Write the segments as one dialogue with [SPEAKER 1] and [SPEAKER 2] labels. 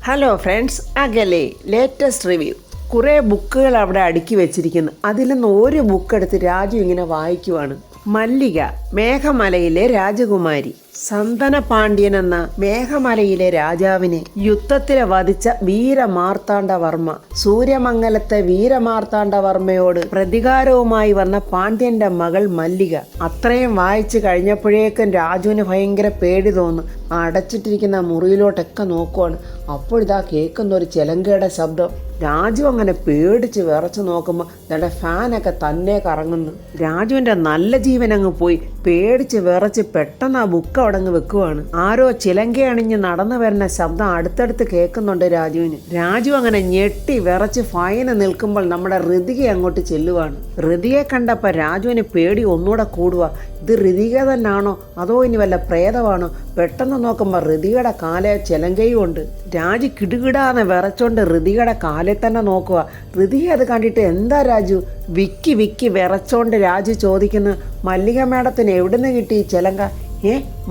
[SPEAKER 1] Hello friends, അകലെ latest review. കുറേ ബുക്കുകൾ അവിടെ അടുക്കി വെച്ചിരിക്കുന്നു. അതിൽ നിന്ന് ഒരു ബുക്ക് എടുത്ത് രാജു ഇങ്ങനെ വായിക്കുവാണ്. മല്ലിക, മേഘമലയിലെ രാജകുമാരി. സന്തന പാണ്ഡ്യൻ എന്ന മേഘമലയിലെ രാജാവിനെ യുദ്ധത്തിലെ വധിച്ച വീരമാർത്താണ്ഡവർമ്മ സൂര്യമംഗലത്തെ വീരമാർത്താണ്ഡവർമ്മയോട് പ്രതികാരവുമായി വന്ന പാണ്ഡ്യന്റെ മകൾ മല്ലിക. അത്രയും വായിച്ചു കഴിഞ്ഞപ്പോഴേക്കും രാജുവിന് ഭയങ്കര പേടി തോന്നുന്നു. അടച്ചിട്ടിരിക്കുന്ന മുറിയിലോട്ടൊക്കെ നോക്കുവാണ്. അപ്പോഴിതാ കേൾക്കുന്ന ഒരു ചിലങ്കയുടെ ശബ്ദം. രാജു അങ്ങനെ പേടിച്ച് വിറച്ച് നോക്കുമ്പോൾ ഞങ്ങളുടെ ഫാനൊക്കെ തന്നെ കറങ്ങുന്നു. രാജുവിൻ്റെ നല്ല ജീവൻ അങ്ങ് പോയി. പേടിച്ച് വിറച്ച് പെട്ടെന്ന് ആ ബുക്ക് അവിടെ അങ്ങ് വെക്കുവാണ്. ആരോ ചിലങ്കയണിഞ്ഞ് നടന്നു വരുന്ന ശബ്ദം അടുത്തടുത്ത് കേൾക്കുന്നുണ്ട് രാജുവിന്. രാജു അങ്ങനെ ഞെട്ടി വിറച്ച് ഫയന് നിൽക്കുമ്പോൾ നമ്മുടെ ഋതിക അങ്ങോട്ട് ചെല്ലുവാണ്. ഋതികയെ കണ്ടപ്പോൾ രാജുവിന് പേടി ഒന്നുകൂടെ കൂടുക. ഇത് ഋതിക തന്നെയാണോ അതോ ഇനി വല്ല പ്രേതമാണോ? പെട്ടെന്ന് നോക്കുമ്പോൾ ഋതികയുടെ കാലെ ചിലങ്കയും ഉണ്ട്. രാജു കിടുകിടാന്ന് വിറച്ചോണ്ട് ഋതികയുടെ കാലെ തന്നെ നോക്കുക. ഋതിക അത് കണ്ടിട്ട് എന്താ രാജു? വിക്കി വിക്കി വിറച്ചോണ്ട് രാജു ചോദിക്കുന്നു, മല്ലിക മേഡത്തിന് എവിടുന്ന് കിട്ടി ചിലങ്ക?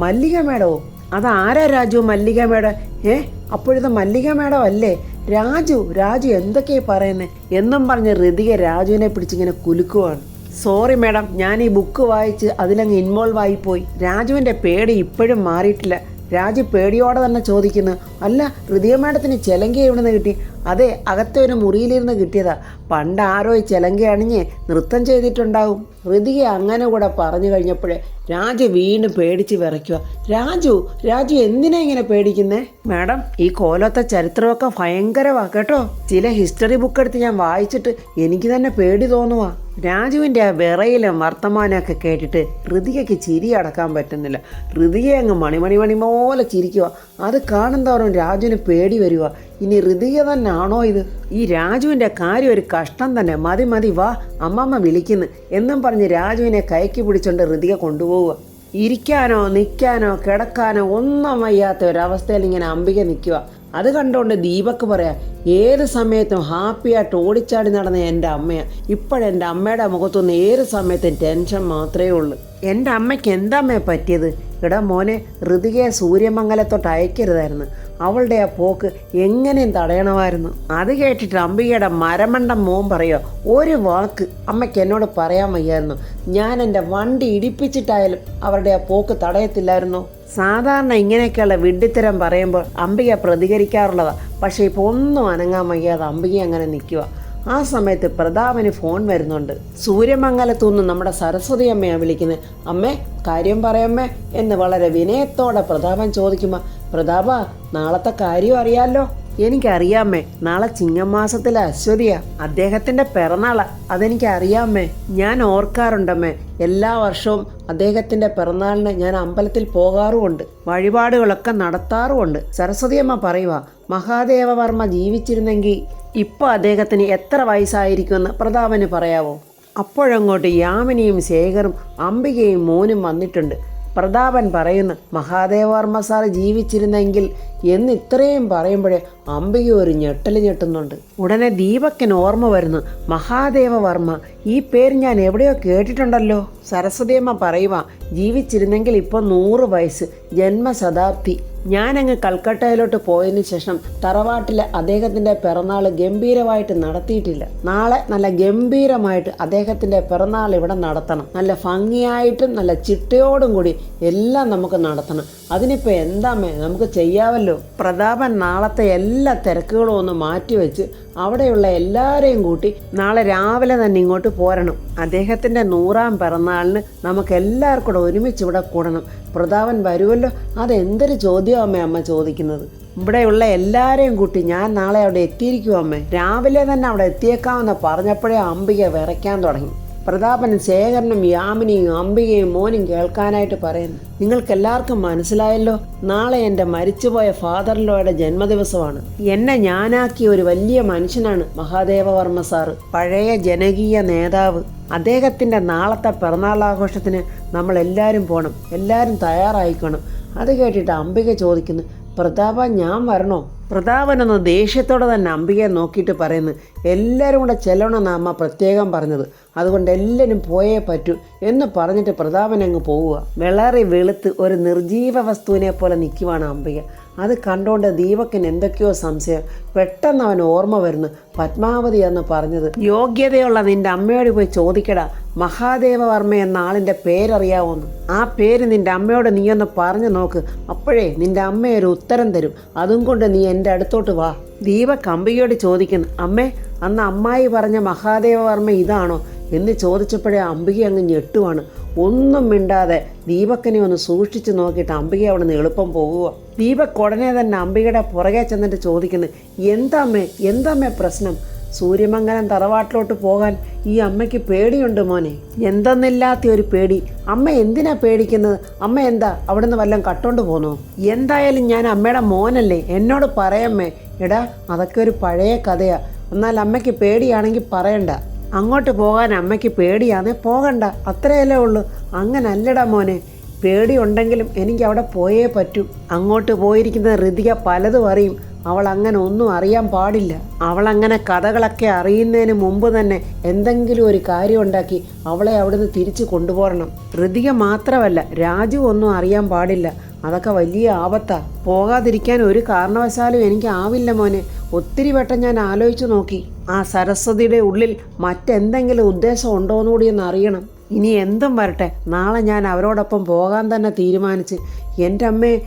[SPEAKER 1] മല്ലിക മേഡമോ? അതാരാ രാജു മല്ലിക മേഡം? അപ്പോഴിത് മല്ലിക മേഡം അല്ലേ? രാജു എന്തൊക്കെയാ പറയുന്നത് എന്നും പറഞ്ഞ് ഋതിക രാജുവിനെ പിടിച്ചിങ്ങനെ കുലുക്കുവാണ്. സോറി മേഡം, ഞാൻ ഈ ബുക്ക് വായിച്ച് അതിലങ്ങ് ഇൻവോൾവ് ആയിപ്പോയി. രാജുവിൻ്റെ പേടി ഇപ്പോഴും മാറിയിട്ടില്ല. രാജു പേടിയോടെ തന്നെ ചോദിക്കുന്നു, അല്ല ഋതിക മേഡത്തിന് ചിലങ്ക എവിടെ നിന്ന് കിട്ടി? അതെ, അകത്തെ ഒരു മുറിയിലിരുന്ന് കിട്ടിയതാ. പണ്ട് ആരോ ഈ ചിലങ്ക അണിഞ്ഞ് നൃത്തം ചെയ്തിട്ടുണ്ടാവും. ഋതിക അങ്ങനെ കൂടെ പറഞ്ഞു കഴിഞ്ഞപ്പോഴേ രാജു വീണ്ടും പേടിച്ച് വിറയ്ക്കുക. രാജു എന്തിനാ ഇങ്ങനെ പേടിക്കുന്നേ? മാഡം, ഈ കോലത്തെ ചരിത്രമൊക്കെ ഭയങ്കരവാ കേട്ടോ. ചില ഹിസ്റ്ററി ബുക്ക് എടുത്ത് ഞാൻ വായിച്ചിട്ട് എനിക്ക് തന്നെ പേടി തോന്നുവാ. രാജുവിൻ്റെ ആ വിറയിലും വർത്തമാനമൊക്കെ കേട്ടിട്ട് ഋതികയ്ക്ക് ചിരി അടക്കാൻ പറ്റുന്നില്ല. ഋതിക അങ്ങ് മണി പോലെ ചിരിക്കുക. അത് കാണുന്തോറും രാജുവിന് പേടി വരിക. ഇനി ഋതിക തന്നെ ആണോ ഇത്? ഈ രാജുവിൻ്റെ കാര്യം ഒരു കഷ്ടം തന്നെ. മതി വാ, അമ്മമ്മ വിളിക്കുന്നു എന്നും പറഞ്ഞ് രാജുവിനെ കൈക്ക് പിടിച്ചോണ്ട് ഋതിക കൊണ്ടുപോവുക. ഇരിക്കാനോ നിൽക്കാനോ കിടക്കാനോ ഒന്നും വയ്യാത്ത ഒരവസ്ഥയിൽ ഇങ്ങനെ അംബിക നിൽക്കുക. അത് കണ്ടുകൊണ്ട് ദീപക്ക് പറയാം, ഏത് സമയത്തും ഹാപ്പിയായിട്ട് ഓടിച്ചാടി നടന്ന എൻ്റെ അമ്മയാണ്. ഇപ്പോഴെൻ്റെ അമ്മയുടെ മുഖത്തൊന്ന് ഏത് സമയത്തും ടെൻഷൻ മാത്രമേ ഉള്ളൂ. എൻ്റെ അമ്മയ്ക്ക് എന്താ അമ്മയെ പറ്റിയത്? ഇടാ മോനെ, ഋതികയെ സൂര്യമംഗലത്തോട്ട് അയക്കരുതായിരുന്നു. അവളുടെ ആ പോക്ക് എങ്ങനെയും തടയണമായിരുന്നു. അത് കേട്ടിട്ട് അംബികയുടെ മരമണ്ടം മോൻ പറയുക, ഒരു വാക്ക് അമ്മയ്ക്ക് എന്നോട് പറയാൻ വയ്യായിരുന്നു. ഞാൻ എൻ്റെ വണ്ടി ഇടിപ്പിച്ചിട്ടായാലും അവരുടെ ആ പോക്ക് തടയത്തില്ലായിരുന്നു. സാധാരണ ഇങ്ങനെയൊക്കെയുള്ള വിഡ്ഢിത്തരം പറയുമ്പോൾ അംബിക പ്രതികരിക്കാറുള്ളതാണ്. പക്ഷേ ഇപ്പോൾ ഒന്നും അനങ്ങാൻ വയ്യാതെ അംബിക അങ്ങനെ നിൽക്കുക. ആ സമയത്ത് പ്രതാപന് ഫോൺ വരുന്നുണ്ട്. സൂര്യമംഗലത്തു നിന്ന് നമ്മുടെ സരസ്വതി അമ്മയാണ് വിളിക്കുന്നത്. അമ്മേ, കാര്യം പറയമ്മേ എന്ന് വളരെ വിനയത്തോടെ പ്രതാപൻ ചോദിക്കുമ്പോൾ, പ്രതാപ, നാളത്തെ കാര്യം അറിയാമല്ലോ? എനിക്കറിയാമേ, നാളെ ചിങ്ങമാസത്തിലെ അശ്വതിയാ, അദ്ദേഹത്തിൻ്റെ പിറന്നാളാ. അതെനിക്കറിയാമേ. ഞാൻ ഓർക്കാറുണ്ടമ്മേ. എല്ലാ വർഷവും അദ്ദേഹത്തിൻ്റെ പിറന്നാളിന് ഞാൻ അമ്പലത്തിൽ പോകാറുമുണ്ട്, വഴിപാടുകളൊക്കെ നടത്താറുമുണ്ട്. സരസ്വതി അമ്മ പറയുക, മഹാദേവവർമ്മ ജീവിച്ചിരുന്നെങ്കിൽ ഇപ്പോൾ അദ്ദേഹത്തിന് എത്ര വയസ്സായിരിക്കുമെന്ന് പ്രതാപന് പറയാവോ? അപ്പോഴങ്ങോട്ട് യാമിനിയും ശേഖറും അംബികയും മോനും വന്നിട്ടുണ്ട്. പ്രതാപൻ പറയുന്നു, മഹാദേവവർമ്മ സാർ ജീവിച്ചിരുന്നെങ്കിൽ എന്ന് ഇത്രയും പറയുമ്പോഴേ അംബിക ഒരു ഞെട്ടുന്നുണ്ട്. ഉടനെ ദീപക്കിന് ഓർമ്മ വരുന്നു, മഹാദേവവർമ്മ, ഈ പേര് ഞാൻ എവിടെയോ കേട്ടിട്ടുണ്ടല്ലോ. സരസ്വതിയമ്മ പറയുക, ജീവിച്ചിരുന്നെങ്കിൽ ഇപ്പോൾ 100 വയസ്സ്, ജന്മശതാബ്ദി. ഞാനങ്ങ് കൽക്കട്ടയിലോട്ട് പോയതിന് ശേഷം തറവാട്ടിലെ അദ്ദേഹത്തിൻ്റെ പിറന്നാൾ ഗംഭീരമായിട്ട് നടത്തിയിട്ടില്ല. നാളെ നല്ല ഗംഭീരമായിട്ട് അദ്ദേഹത്തിൻ്റെ പിറന്നാൾ ഇവിടെ നടത്തണം. നല്ല ഭംഗിയായിട്ടും നല്ല ചിട്ടയോടും കൂടി എല്ലാം നമുക്ക് നടത്തണം. അതിനിപ്പോൾ എന്താമേ, നമുക്ക് ചെയ്യാമല്ലോ. പ്രതാപൻ നാളത്തെ എല്ലാ തിരക്കുകളും ഒന്ന് മാറ്റിവെച്ച് അവിടെയുള്ള എല്ലാവരെയും കൂട്ടി നാളെ രാവിലെ തന്നെ ഇങ്ങോട്ട് പോരണം. അദ്ദേഹത്തിൻ്റെ 100ാം പിറന്നാളിന് നമുക്ക് എല്ലാവർക്കും കൂടെ ഒരുമിച്ച് ഇവിടെ കൂടണം. പ്രതാപൻ വരുമല്ലോ? അതെന്തൊരു ചോദ്യമാമേ അമ്മ ചോദിക്കുന്നത്? ഇവിടെയുള്ള എല്ലാവരെയും കൂട്ടി ഞാൻ നാളെ അവിടെ എത്തിയിരിക്കും അമ്മേ. രാവിലെ തന്നെ അവിടെ എത്തിയേക്കാമെന്ന് പറഞ്ഞപ്പോഴേ അംബിക വിറയ്ക്കാൻ തുടങ്ങി. പ്രതാപനും ശേഖരനും യാമിനിയും അംബികയും മോനും കേൾക്കാനായിട്ട് പറയുന്നു, നിങ്ങൾക്കെല്ലാവർക്കും മനസ്സിലായല്ലോ, നാളെ എൻ്റെ മരിച്ചുപോയ ഫാദറിലോയുടെ ജന്മദിവസമാണ്. എന്നെ ഞാനാക്കിയ ഒരു വലിയ മനുഷ്യനാണ് മഹാദേവവർമ്മ സാറ്, പഴയ ജനകീയ നേതാവ്. അദ്ദേഹത്തിൻ്റെ നാളത്തെ പിറന്നാളാഘോഷത്തിന് നമ്മളെല്ലാവരും പോകണം, എല്ലാവരും തയ്യാറായിക്കണം. അത് കേട്ടിട്ട് അംബിക ചോദിക്കുന്നു, പ്രതാപ, ഞാൻ വരണോ? പ്രതാപനൊന്ന് ദേഷ്യത്തോടെ തന്നെ അംബികയെ നോക്കിയിട്ട് പറയുന്നു, എല്ലാവരും കൂടെ ചെല്ലണമെന്ന് അമ്മ പ്രത്യേകം പറഞ്ഞത്, അതുകൊണ്ട് എല്ലാവരും പോയേ പറ്റൂ എന്ന് പറഞ്ഞിട്ട് പ്രതാപൻ അങ്ങ് പോവുക. വെളറി വെളുത്ത് ഒരു നിർജീവ വസ്തുവിനെ പോലെ നിൽക്കുവാണ് അംബിക. അത് കണ്ടുകൊണ്ട് ദീപക്കിന് എന്തൊക്കെയോ സംശയം. പെട്ടെന്ന് അവൻ ഓർമ്മ വരുന്നു, പത്മാവതി എന്ന് പറഞ്ഞത് യോഗ്യതയുള്ള നിന്റെ അമ്മയോട് പോയി ചോദിക്കടാ, മഹാദേവവർമ്മ എന്ന ആളിൻ്റെ പേരറിയാവോന്ന്. ആ പേര് നിന്റെ അമ്മയോട് നീ ഒന്ന് പറഞ്ഞു നോക്ക്, അപ്പോഴേ നിന്റെ അമ്മ ഒരു ഉത്തരം തരും. അതും കൊണ്ട് നീ എൻ്റെ അടുത്തോട്ട് വാ. ദീപക് അംബികയോട് ചോദിക്കുന്നു, അമ്മേ അന്ന് അമ്മായി പറഞ്ഞ മഹാദേവവർമ്മ ഇതാണോ എന്ന് ചോദിച്ചപ്പോഴേ അംബിക അങ്ങ് ഞെട്ടുവാണ്. ഒന്നും മിണ്ടാതെ ദീപക്കിനെ ഒന്ന് സൂക്ഷിച്ച് നോക്കിയിട്ട് അംബിക അവിടെ നിന്ന് എളുപ്പം പോകുക. ദീപക് ഉടനെ തന്നെ അംബികയുടെ പുറകെ ചെന്നിട്ട് ചോദിക്കുന്നു, എന്താമ്മേ പ്രശ്നം? സൂര്യമംഗലം തറവാട്ടിലോട്ട് പോകാൻ ഈ അമ്മയ്ക്ക് പേടിയുണ്ട് മോനെ. എന്തെന്നില്ലാത്ത ഒരു പേടി. അമ്മ എന്തിനാ പേടിക്കുന്നത്? അമ്മ എന്താ അവിടെ നിന്ന് വല്ലതും കട്ടോണ്ട് പോന്നോ? എന്തായാലും ഞാൻ അമ്മയുടെ മോനല്ലേ, എന്നോട് പറയമ്മേ. എടാ അതൊക്കെ ഒരു പഴയ കഥയാ. എന്നാൽ അമ്മയ്ക്ക് പേടിയാണെങ്കിൽ പറയണ്ട. അങ്ങോട്ട് പോകാൻ അമ്മയ്ക്ക് പേടിയാന്നേ പോകണ്ട, അത്രയല്ലേ ഉള്ളൂ. അങ്ങനല്ലടാ മോനെ, പേടിയുണ്ടെങ്കിലും എനിക്ക് അവിടെ പോയേ പറ്റൂ. അങ്ങോട്ട് പോയിരിക്കുന്ന ഋതിക പലതും അറിയും. അവൾ അങ്ങനെ ഒന്നും അറിയാൻ പാടില്ല. അവളങ്ങനെ കഥകളൊക്കെ അറിയുന്നതിന് മുമ്പ് തന്നെ എന്തെങ്കിലും ഒരു കാര്യം ഉണ്ടാക്കി അവളെ അവിടുന്ന് തിരിച്ചു കൊണ്ടുപോരണം. ഋതിക മാത്രമല്ല, രാജു ഒന്നും അറിയാൻ പാടില്ല. അതൊക്കെ വലിയ ആപത്താ. പോകാതിരിക്കാൻ ഒരു കാരണവശാലും എനിക്ക് ആവില്ല മോനെ. ഒത്തിരി വട്ടം ഞാൻ ആലോചിച്ചു നോക്കി. ആ സരസ്വതിയുടെ ഉള്ളിൽ മറ്റെന്തെങ്കിലും ഉദ്ദേശം ഉണ്ടോയെന്നുകൂടി ഒന്ന് അറിയണം. ഇനി എന്തും വരട്ടെ, നാളെ ഞാൻ അവരോടൊപ്പം പോകാൻ തന്നെ തീരുമാനിച്ച്. എൻ്റെ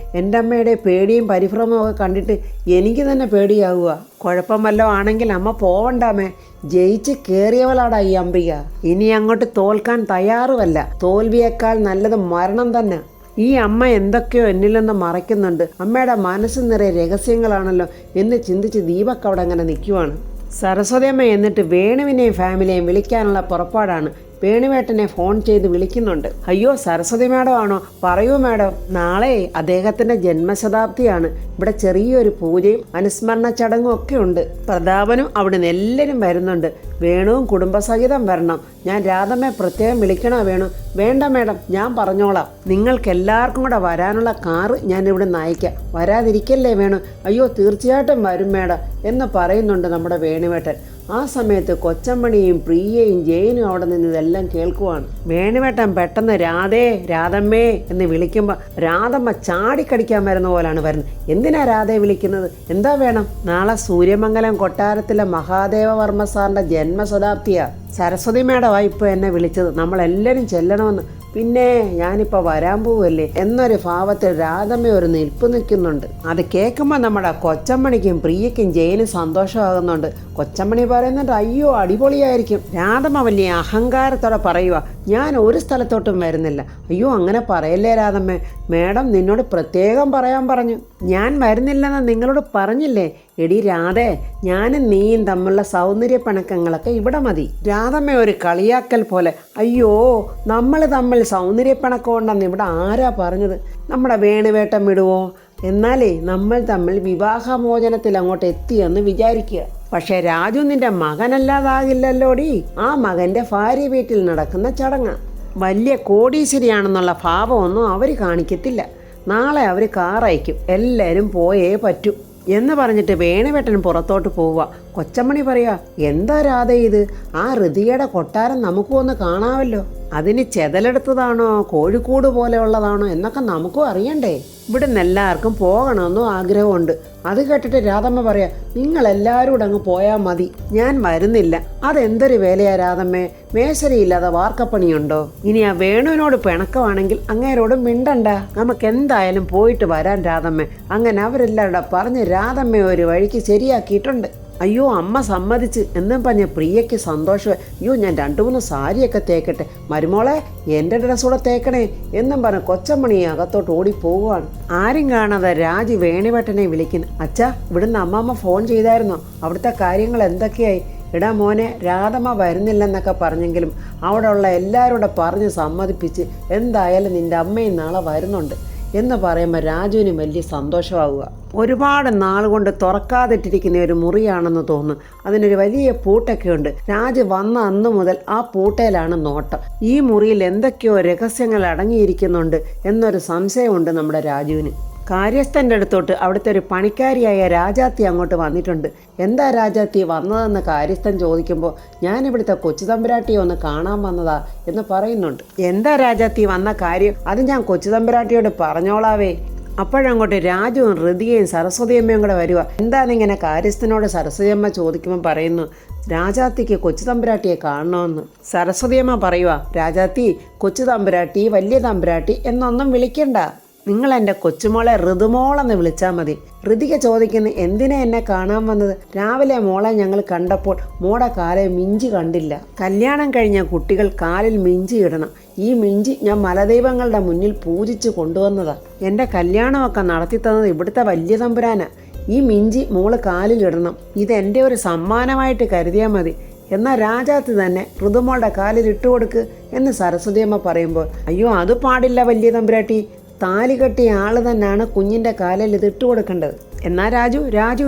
[SPEAKER 1] അമ്മയുടെ പേടിയും പരിഭ്രമവും ഒക്കെ കണ്ടിട്ട് എനിക്ക് തന്നെ പേടിയാവുക. കുഴപ്പം വല്ലതും ആണെങ്കിൽ അമ്മ പോവണ്ടാമേ. ജയിച്ച് കയറിയവളാടാ ഈ അംബിക. ഇനി അങ്ങോട്ട് തോൽക്കാൻ തയ്യാറുമല്ല. തോൽവിയേക്കാൾ നല്ലത് മരണം തന്നെ. ഈ അമ്മ എന്തൊക്കെയോ എന്നിൽ നിന്ന് മറയ്ക്കുന്നുണ്ട്. അമ്മയുടെ മനസ്സ് നിറയെ രഹസ്യങ്ങളാണല്ലോ എന്ന് ചിന്തിച്ച് ദീപക് അവിടെ അങ്ങനെ നിൽക്കുവാണ്. സരസ്വതി അമ്മ എന്നിട്ട് വേണുവിനെയും ഫാമിലിയെയും വിളിക്കാനുള്ള പുറപ്പാടാണ്. വേണുവേട്ടനെ ഫോൺ ചെയ്ത് വിളിക്കുന്നുണ്ട്. അയ്യോ സരസ്വതി മാഡം ആണോ? പറയൂ മാഡം. നാളെ അദ്ദേഹത്തിൻ്റെ ജന്മശതാബ്ദിയാണ്. ഇവിടെ ചെറിയൊരു പൂജയും അനുസ്മരണ ചടങ്ങും ഒക്കെ ഉണ്ട്. പ്രതാപനും അവിടുന്ന് എല്ലാവരും വരുന്നുണ്ട്. വേണുവും കുടുംബസഹിതം വരണം. ഞാൻ രാധമ്മയെ പ്രത്യേകം വിളിക്കണോ വേണു? വേണ്ട മാഡം, ഞാൻ പറഞ്ഞോളാം. നിങ്ങൾക്ക് എല്ലാവർക്കും കൂടെ വരാനുള്ള കാറ് ഞാൻ ഇവിടെ അയക്കാം. വരാതിരിക്കല്ലേ വേണു? അയ്യോ തീർച്ചയായിട്ടും വരും മാഡം എന്ന് പറയുന്നുണ്ട് നമ്മുടെ വേണുവേട്ടൻ. ആ സമയത്ത് കൊച്ചമ്മണിയും പ്രിയയും ജയനും അവിടെ നിന്ന് ഇതെല്ലാം കേൾക്കുവാണ്. വേണുവേട്ടൻ പെട്ടെന്ന് രാധമ്മേ എന്ന് വിളിക്കുമ്പോൾ രാധമ്മ ചാടിക്കടിക്കാൻ വരുന്ന പോലാണ് വരുന്നത്. എന്തിനാ രാധയെ വിളിക്കുന്നത്? എന്താ വേണം? നാളെ സൂര്യമംഗലം കൊട്ടാരത്തിലെ മഹാദേവവർമ്മ സാറിൻ്റെ ജന്മശതാബ്ദിയാ. സരസ്വതി മേഡമാ ഇപ്പോൾ എന്നെ വിളിച്ചത്. നമ്മളെല്ലാവരും ചെല്ലണമെന്ന്. പിന്നെ ഞാനിപ്പോൾ വരാൻ പോവല്ലേ എന്നൊരു ഭാവത്തിൽ രാധമ്മ ഒരു നിൽപ്പ് നിൽക്കുന്നുണ്ട്. അത് കേൾക്കുമ്പോൾ നമ്മുടെ കൊച്ചമ്മണിക്കും പ്രിയയ്ക്കും ജയനും സന്തോഷമാകുന്നുണ്ട്. കൊച്ചമ്മണി പറയുന്നുണ്ട്, അയ്യോ അടിപൊളിയായിരിക്കും. രാധമ്മ വലിയ അഹങ്കാരത്തോടെ പറയുക, ഞാൻ ഒരു സ്ഥലത്തോട്ടും വരുന്നില്ല. അയ്യോ അങ്ങനെ പറയല്ലേ രാധമ്മേ, മേഡം നിന്നോട് പ്രത്യേകം പറയാൻ പറഞ്ഞു. ഞാൻ വരുന്നില്ലെന്ന് നിങ്ങളോട് പറഞ്ഞില്ലേ? എടി രാധേ, ഞാനും നീയും തമ്മിലുള്ള സൗന്ദര്യ പിണക്കങ്ങളൊക്കെ ഇവിടെ മതി. രാധമ്മ ഒരു കളിയാക്കൽ പോലെ, അയ്യോ നമ്മൾ തമ്മിൽ സൗന്ദര്യപ്പിണക്കം ഉണ്ടെന്ന് ഇവിടെ ആരാ പറഞ്ഞത്? നമ്മുടെ വേണുവേട്ടൻ വിടുവോ? എന്നാലേ നമ്മൾ തമ്മിൽ വിവാഹമോചനത്തിൽ അങ്ങോട്ട് എത്തിയെന്ന് വിചാരിക്കുക. പക്ഷെ രാജു നിന്റെ മകനല്ലാതാകില്ലല്ലോടി. ആ മകൻ്റെ ഭാര്യ വീട്ടിൽ നടക്കുന്ന ചടങ്ങ്. വലിയ കോടീശ്വരിയാണെന്നുള്ള ഭാവമൊന്നും അവർ കാണിക്കത്തില്ല. നാളെ അവർ കാറയക്കും. എല്ലാവരും പോയേ പറ്റൂ എന്ന് പറഞ്ഞിട്ട് വേണുവേട്ടൻ പുറത്തോട്ട് പോവുക. കൊച്ചമ്മണി പറയാ, എന്താ രാധ ഇത്? ആ ഋതികയുടെ കൊട്ടാരം നമുക്കും ഒന്ന് കാണാമല്ലോ. അതിന് ചെതലെടുത്തതാണോ കോഴിക്കോട് പോലെയുള്ളതാണോ എന്നൊക്കെ നമുക്കും അറിയണ്ടേ. ഇവിടുന്ന് എല്ലാവർക്കും പോകണമെന്നും ആഗ്രഹമുണ്ട്. അത് കേട്ടിട്ട് രാധമ്മ പറയാ, നിങ്ങളെല്ലാവരും കൂടെ അങ്ങ് പോയാൽ മതി, ഞാൻ വരുന്നില്ല. അതെന്തൊരു വേലയാ രാധമ്മേ? മേശരിയില്ലാതെ വാർക്കപ്പണിയുണ്ടോ? ഇനി ആ വേണുവിനോട് പിണക്കമാണെങ്കിൽ അങ്ങേരോട് മിണ്ടണ്ട. നമുക്ക് എന്തായാലും പോയിട്ട് വരാൻ രാധമ്മേ. അങ്ങനെ അവരെല്ലാവരുടെ പറഞ്ഞ് രാധമ്മ ഒരു വഴിക്ക് ശരിയാക്കിയിട്ടുണ്ട്. അയ്യോ അമ്മ സമ്മതിച്ച് എന്നും പറഞ്ഞ പ്രിയയ്ക്ക് സന്തോഷമായി. അയ്യോ ഞാൻ 2-3 സാരിയൊക്കെ തേക്കട്ടെ, മരുമോളെ എൻ്റെ ഡ്രസ്സൂടെ തേക്കണേ എന്നും പറഞ്ഞ് കൊച്ചമ്മണി അകത്തോട്ട് ഓടിപ്പോവുകയാണ്. ആരും കാണാതെ രാജു വേണുവേട്ടനെ വിളിക്കുന്നു. അച്ഛാ, ഇവിടുന്ന് അമ്മമ്മ ഫോൺ ചെയ്തായിരുന്നോ? അവിടുത്തെ കാര്യങ്ങൾ എന്തൊക്കെയായി? എടാ മോനെ, രാധമ്മ വരുന്നില്ലെന്നൊക്കെ പറഞ്ഞെങ്കിലും അവിടെ ഉള്ള എല്ലാവരോടും പറഞ്ഞ് സമ്മതിപ്പിച്ച് എന്തായാലും നിൻ്റെ അമ്മയും നാളെ വരുന്നുണ്ട് എന്ന് പറയുമ്പോൾ രാജുവിന് വലിയ സന്തോഷമാവുക. ഒരുപാട് നാൾ കൊണ്ട് തുറക്കാതിട്ടിരിക്കുന്ന ഒരു മുറിയാണെന്ന് തോന്നുന്നു. അതിനൊരു വലിയ പൂട്ടൊക്കെ ഉണ്ട്. രാജു വന്ന അന്ന് മുതൽ ആ പൂട്ടയിലാണ് നോട്ടം. ഈ മുറിയിൽ എന്തൊക്കെയോ രഹസ്യങ്ങൾ അടങ്ങിയിരിക്കുന്നുണ്ട് എന്നൊരു സംശയമുണ്ട് നമ്മുടെ രാജുവിന്. കാര്യസ്ഥൻ്റെ അടുത്തോട്ട് അവിടുത്തെ ഒരു പണിക്കാരിയായ രാജാത്തി അങ്ങോട്ട് വന്നിട്ടുണ്ട്. എന്താ രാജാത്തി വന്നതെന്ന് കാര്യസ്ഥൻ ചോദിക്കുമ്പോൾ, ഞാനിവിടുത്തെ കൊച്ചുതമ്പുരാട്ടിയെ ഒന്ന് കാണാൻ വന്നതാ എന്ന് പറയുന്നുണ്ട്. എന്താ രാജാത്തി വന്ന കാര്യം? അത് ഞാൻ കൊച്ചുതമ്പുരാട്ടിയോട് പറഞ്ഞോളാവേ. അപ്പോഴങ്ങോട്ട് രാജുവും ഹൃതികയും സരസ്വതിയമ്മയും കൂടെ വരുക. എന്താണിങ്ങനെ കാര്യസ്ഥനോട് സരസ്വതിയമ്മ ചോദിക്കുമ്പോൾ പറയുന്നു, രാജാത്തിക്ക് കൊച്ചു തമ്പുരാട്ടിയെ കാണണമെന്ന്. സരസ്വതിയമ്മ പറയുക, രാജാത്തി കൊച്ചു തമ്പുരാട്ടി, വലിയ തമ്പുരാട്ടി എന്നൊന്നും വിളിക്കണ്ട, നിങ്ങൾ എൻ്റെ കൊച്ചുമോളെ ഋതുമോളെന്ന് വിളിച്ചാൽ മതി. ഋതിക ചോദിക്കുന്നു, എന്തിനാ എന്നെ കാണാൻ വന്നത്? രാവിലെ മോളെ ഞങ്ങൾ കണ്ടപ്പോൾ മോടെ കാലിൽ മിഞ്ചി കണ്ടില്ല. കല്യാണം കഴിഞ്ഞ കുട്ടികൾ കാലിൽ മിഞ്ചി ഇടണം. ഈ മിഞ്ചി ഞാൻ മലദൈവങ്ങളുടെ മുന്നിൽ പൂജിച്ച് കൊണ്ടുവന്നതാ. എൻ്റെ കല്യാണമൊക്കെ നടത്തി തന്നത് ഇവിടുത്തെ വലിയ തമ്പുരാനാ. ഈ മിഞ്ചി മോള് കാലിലിടണം. ഇതെൻ്റെ ഒരു സമ്മാനമായിട്ട് കരുതിയാൽ മതി. എന്നാൽ രാജാത്ത് തന്നെ ഋതുമോളുടെ കാലിൽ ഇട്ടുകൊടുക്ക് എന്ന് സരസ്വതിയമ്മ പറയുമ്പോൾ, അയ്യോ അത് പാടില്ല വലിയ തമ്പുരാട്ടി, താലി കെട്ടിയ ആൾ തന്നെയാണ് കുഞ്ഞിൻ്റെ കാലിൽ ഇത് ഇട്ട് കൊടുക്കേണ്ടത്. എന്നാൽ രാജു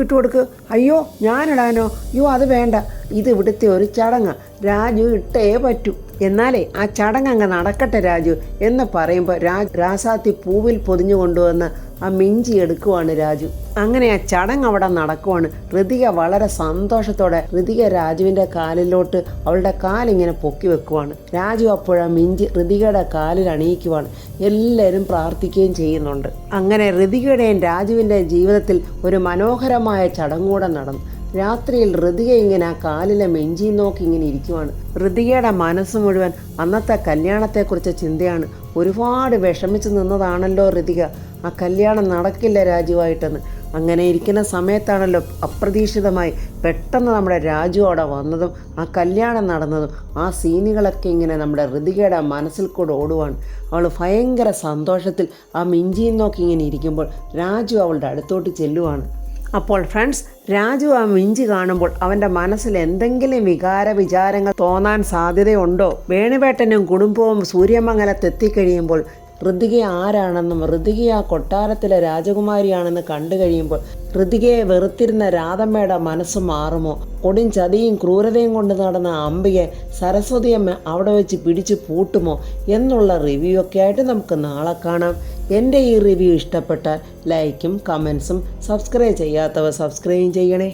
[SPEAKER 1] ഇട്ട് കൊടുക്ക്. അയ്യോ ഞാനിടാനോ? അയ്യോ അത് വേണ്ട, ഇത് ഇവിടുത്തെ ഒരു ചടങ്ങ്, രാജു ഇട്ടേ പറ്റൂ. എന്നാലേ ആ ചടങ്ങ് അങ്ങ് നടക്കട്ടെ രാജു എന്ന് പറയുമ്പോൾ രാസാത്തി പൂവിൽ പൊതിഞ്ഞു കൊണ്ടുവന്ന് ആ മിഞ്ചി എടുക്കുവാണ് രാജു. അങ്ങനെ ആ ചടങ്ങ് അവിടെ നടക്കുവാണ്. ഋതിക വളരെ സന്തോഷത്തോടെ രാജുവിൻ്റെ കാലിലോട്ട് അവളുടെ കാലിങ്ങനെ പൊക്കി വെക്കുവാണ്. രാജു അപ്പോഴാ മിഞ്ചി ഋതികയുടെ കാലിൽ അണിയിക്കുവാണ്. എല്ലാവരും പ്രാർത്ഥിക്കുകയും ചെയ്യുന്നുണ്ട്. അങ്ങനെ ഋതികയുടെയും രാജുവിൻ്റെയും ജീവിതത്തിൽ ഒരു മനോഹരമായ ചടങ്ങൂടെ നടന്നു. രാത്രിയിൽ ഋതിക ഇങ്ങനെ ആ കാലിലെ മെഞ്ചി നോക്കി ഇങ്ങനെ ഇരിക്കുവാണ്. ഋതികയുടെ മനസ്സ് മുഴുവൻ അന്നത്തെ കല്യാണത്തെക്കുറിച്ച് ചിന്തയാണ്. ഒരുപാട് വിഷമിച്ച് നിന്നതാണല്ലോ ഋതിക, ആ കല്യാണം നടക്കില്ല രാജുവായിട്ടെന്ന്. അങ്ങനെ ഇരിക്കുന്ന സമയത്താണല്ലോ അപ്രതീക്ഷിതമായി പെട്ടെന്ന് നമ്മുടെ രാജു അവിടെ വന്നതും ആ കല്യാണം നടന്നതും ആ സീനുകളൊക്കെ ഇങ്ങനെ നമ്മുടെ ഋതികയുടെ മനസ്സിൽ കൂടെ ഓടുവാണ്. അവൾ ഭയങ്കര സന്തോഷത്തിൽ ആ മിഞ്ചിയും നോക്കി ഇങ്ങനെ ഇരിക്കുമ്പോൾ രാജു അവളുടെ അടുത്തോട്ട് ചെല്ലുവാണ്. അപ്പോൾ ഫ്രണ്ട്സ്, രാജു ആ മിഞ്ചി കാണുമ്പോൾ അവൻ്റെ മനസ്സിൽ എന്തെങ്കിലും വിചാരങ്ങൾ തോന്നാൻ സാധ്യതയുണ്ടോ? വേണുവേട്ടനും കുടുംബവും സൂര്യമംഗലത്തെത്തിക്കഴിയുമ്പോൾ ഋതിക ആരാണെന്നും ഋതിക ആ കൊട്ടാരത്തിലെ രാജകുമാരിയാണെന്ന് കണ്ടു കഴിയുമ്പോൾ ഋതികയെ വെറുത്തിരുന്ന രാധമ്മയുടെ മനസ്സ് മാറുമോ? കൊടും ചതിയും ക്രൂരതയും കൊണ്ട് നടന്ന അംബികയെ സരസ്വതിയമ്മ അവിടെ വെച്ച് പിടിച്ചു പൂട്ടുമോ എന്നുള്ള റിവ്യൂ ഒക്കെ ആയിട്ട് നമുക്ക് നാളെ കാണാം. എൻ്റെ ഈ റിവ്യൂ ഇഷ്ടപ്പെട്ടാൽ ലൈക്കും കമൻസും സബ്സ്ക്രൈബ് ചെയ്യാത്തവർ സബ്സ്ക്രൈബ് ചെയ്യണേ.